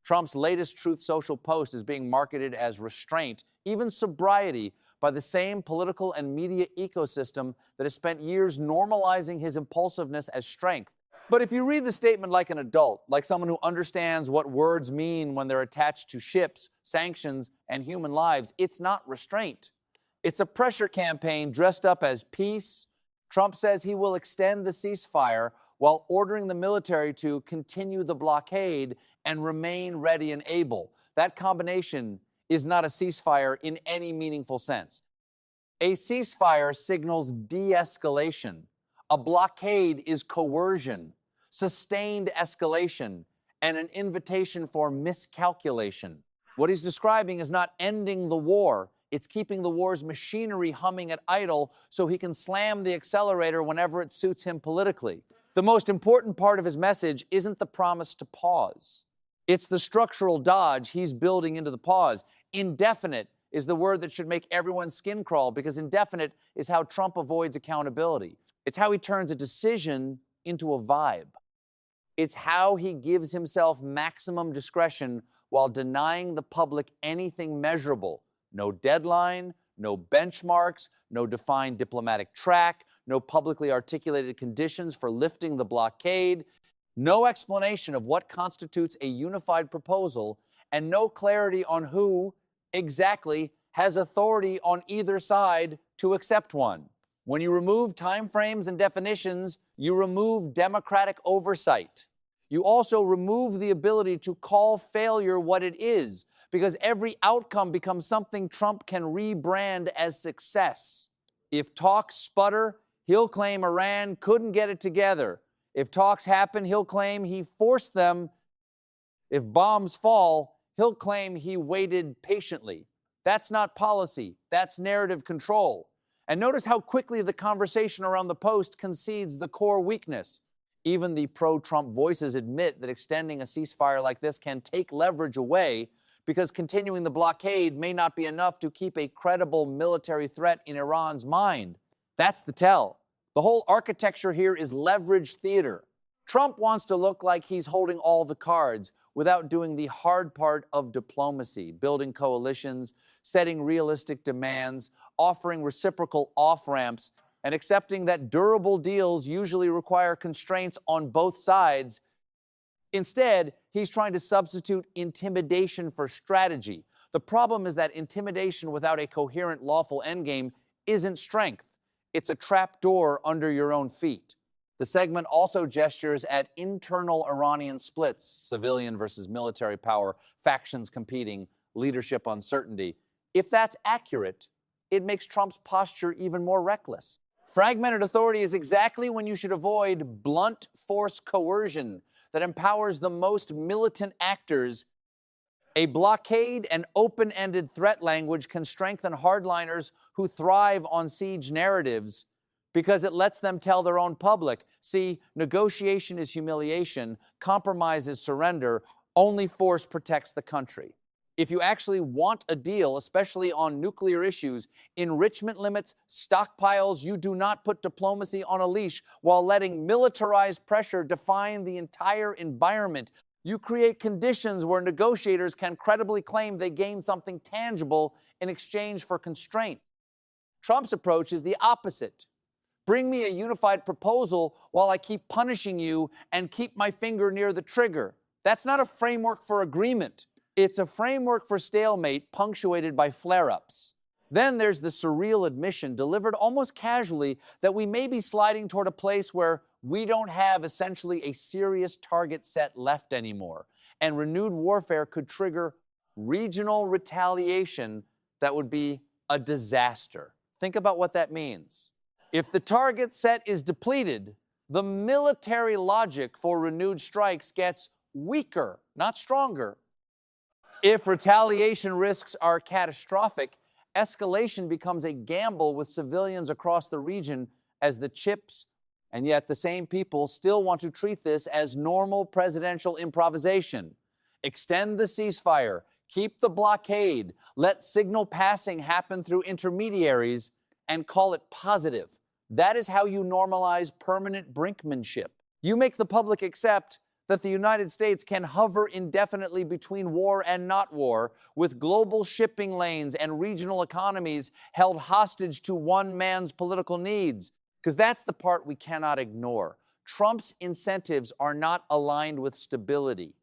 Trump's latest Truth Social post is being marketed as restraint, even sobriety, by the same political and media ecosystem that has spent years normalizing his impulsiveness as strength. But if you read the statement like an adult, like someone who understands what words mean when they're attached to ships, sanctions, and human lives, it's not restraint. It's a pressure campaign dressed up as peace. Trump says he will extend the ceasefire while ordering the military to continue the blockade and remain ready and able. That combination is not a ceasefire in any meaningful sense. A ceasefire signals de-escalation. A blockade is coercion, sustained escalation, and an invitation for miscalculation. What he's describing is not ending the war. It's keeping the war's machinery humming at idle so he can slam the accelerator whenever it suits him politically. The most important part of his message isn't the promise to pause. It's the structural dodge he's building into the pause. Indefinite is the word that should make everyone's skin crawl, because indefinite is how Trump avoids accountability. It's how he turns a decision into a vibe. It's how he gives himself maximum discretion while denying the public anything measurable. No deadline, no benchmarks, no defined diplomatic track, no publicly articulated conditions for lifting the blockade, no explanation of what constitutes a unified proposal, and no clarity on who exactly has authority on either side to accept one. When you remove timeframes and definitions, you remove democratic oversight. You also remove the ability to call failure what it is, because every outcome becomes something Trump can rebrand as success. If talks sputter, he'll claim Iran couldn't get it together. If talks happen, he'll claim he forced them. If bombs fall, he'll claim he waited patiently. That's not policy. That's narrative control. And notice how quickly the conversation around the post concedes the core weakness. Even the pro-Trump voices admit that extending a ceasefire like this can take leverage away, because continuing the blockade may not be enough to keep a credible military threat in Iran's mind. That's the tell. The whole architecture here is leverage theater. Trump wants to look like he's holding all the cards without doing the hard part of diplomacy, building coalitions, setting realistic demands, offering reciprocal off-ramps, and accepting that durable deals usually require constraints on both sides. Instead, he's trying to substitute intimidation for strategy. The problem is that intimidation without a coherent, lawful endgame isn't strength. It's a trapdoor under your own feet. The segment also gestures at internal Iranian splits, civilian versus military power, factions competing, leadership uncertainty. If that's accurate, it makes Trump's posture even more reckless. Fragmented authority is exactly when you should avoid blunt force coercion that empowers the most militant actors. A blockade and open-ended threat language can strengthen hardliners who thrive on siege narratives because it lets them tell their own public, see, negotiation is humiliation, compromise is surrender, only force protects the country. If you actually want a deal, especially on nuclear issues, enrichment limits, stockpiles, you do not put diplomacy on a leash while letting militarized pressure define the entire environment. You create conditions where negotiators can credibly claim they gain something tangible in exchange for constraint. Trump's approach is the opposite. Bring me a unified proposal while I keep punishing you and keep my finger near the trigger. That's not a framework for agreement. It's a framework for stalemate punctuated by flare-ups. Then there's the surreal admission, delivered almost casually, that we may be sliding toward a place where we don't have essentially a serious target set left anymore, and renewed warfare could trigger regional retaliation that would be a disaster. Think about what that means. If the target set is depleted, the military logic for renewed strikes gets weaker, not stronger. If retaliation risks are catastrophic, escalation becomes a gamble with civilians across the region as the chips, and yet the same people still want to treat this as normal presidential improvisation. Extend the ceasefire, keep the blockade, let signal passing happen through intermediaries, and call it positive. That is how you normalize permanent brinkmanship. You make the public accept that the United States can hover indefinitely between war and not war, with global shipping lanes and regional economies held hostage to one man's political needs. Because that's the part we cannot ignore. Trump's incentives are not aligned with stability.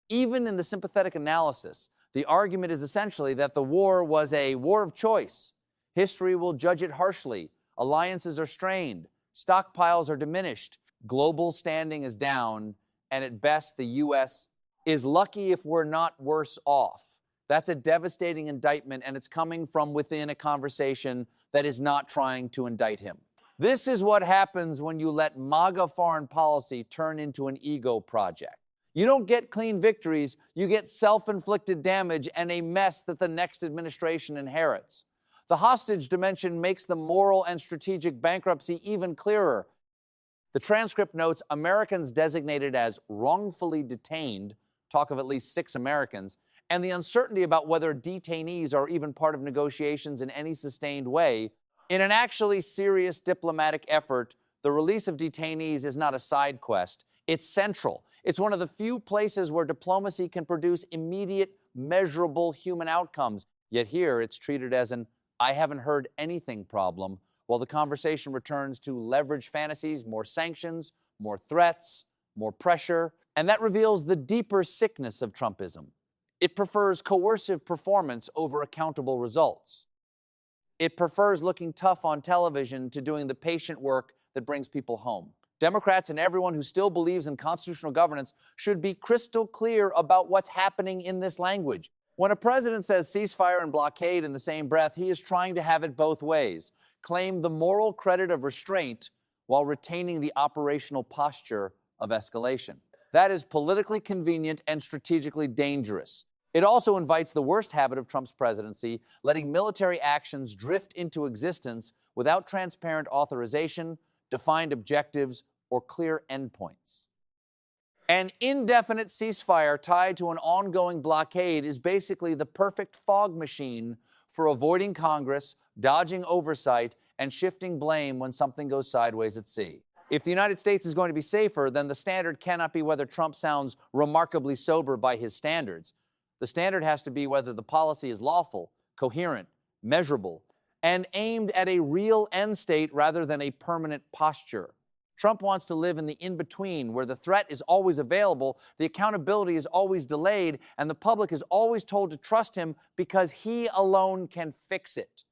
Even in the sympathetic analysis, the argument is essentially that the war was a war of choice. History will judge it harshly. Alliances are strained. Stockpiles are diminished. Global standing is down. And at best, the U.S. is lucky if we're not worse off. That's a devastating indictment, and it's coming from within a conversation that is not trying to indict him. This is what happens when you let MAGA foreign policy turn into an ego project. You don't get clean victories, you get self-inflicted damage and a mess that the next administration inherits. The hostage dimension makes the moral and strategic bankruptcy even clearer. The transcript notes Americans designated as wrongfully detained, talk of at least 6 Americans, and the uncertainty about whether detainees are even part of negotiations in any sustained way. In an actually serious diplomatic effort, the release of detainees is not a side quest. It's central. It's one of the few places where diplomacy can produce immediate, measurable human outcomes. Yet here, it's treated as an I haven't heard anything problem, while the conversation returns to leverage fantasies, more sanctions, more threats, more pressure. And that reveals the deeper sickness of Trumpism. It prefers coercive performance over accountable results. It prefers looking tough on television to doing the patient work that brings people home. Democrats and everyone who still believes in constitutional governance should be crystal clear about what's happening in this language. When a president says ceasefire and blockade in the same breath, he is trying to have it both ways. Claim the moral credit of restraint while retaining the operational posture of escalation. That is politically convenient and strategically dangerous. It also invites the worst habit of Trump's presidency, letting military actions drift into existence without transparent authorization, defined objectives, or clear endpoints. An indefinite ceasefire tied to an ongoing blockade is basically the perfect fog machine for avoiding Congress, dodging oversight, and shifting blame when something goes sideways at sea. If the United States is going to be safer, then the standard cannot be whether Trump sounds remarkably sober by his standards. The standard has to be whether the policy is lawful, coherent, measurable, and aimed at a real end state rather than a permanent posture. Trump wants to live in the in-between, where the threat is always available, the accountability is always delayed, and the public is always told to trust him because he alone can fix it.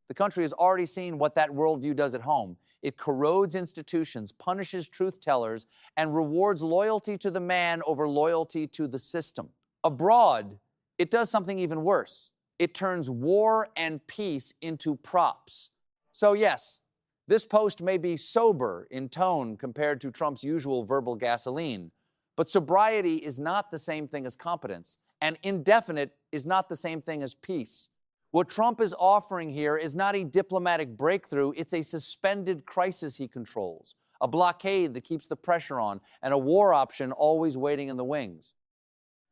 The country has already seen what that worldview does at home. It corrodes institutions, punishes truth-tellers, and rewards loyalty to the man over loyalty to the system. Abroad, it does something even worse. It turns war and peace into props. So yes, this post may be sober in tone compared to Trump's usual verbal gasoline, but sobriety is not the same thing as competence, and indefinite is not the same thing as peace. What Trump is offering here is not a diplomatic breakthrough, it's a suspended crisis he controls, a blockade that keeps the pressure on, and a war option always waiting in the wings.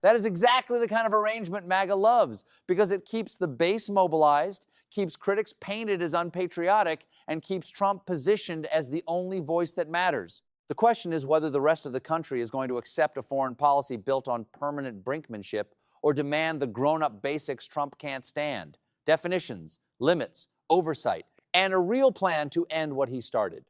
That is exactly the kind of arrangement MAGA loves, because it keeps the base mobilized, keeps critics painted as unpatriotic, and keeps Trump positioned as the only voice that matters. The question is whether the rest of the country is going to accept a foreign policy built on permanent brinkmanship or demand the grown-up basics Trump can't stand: definitions, limits, oversight, and a real plan to end what he started.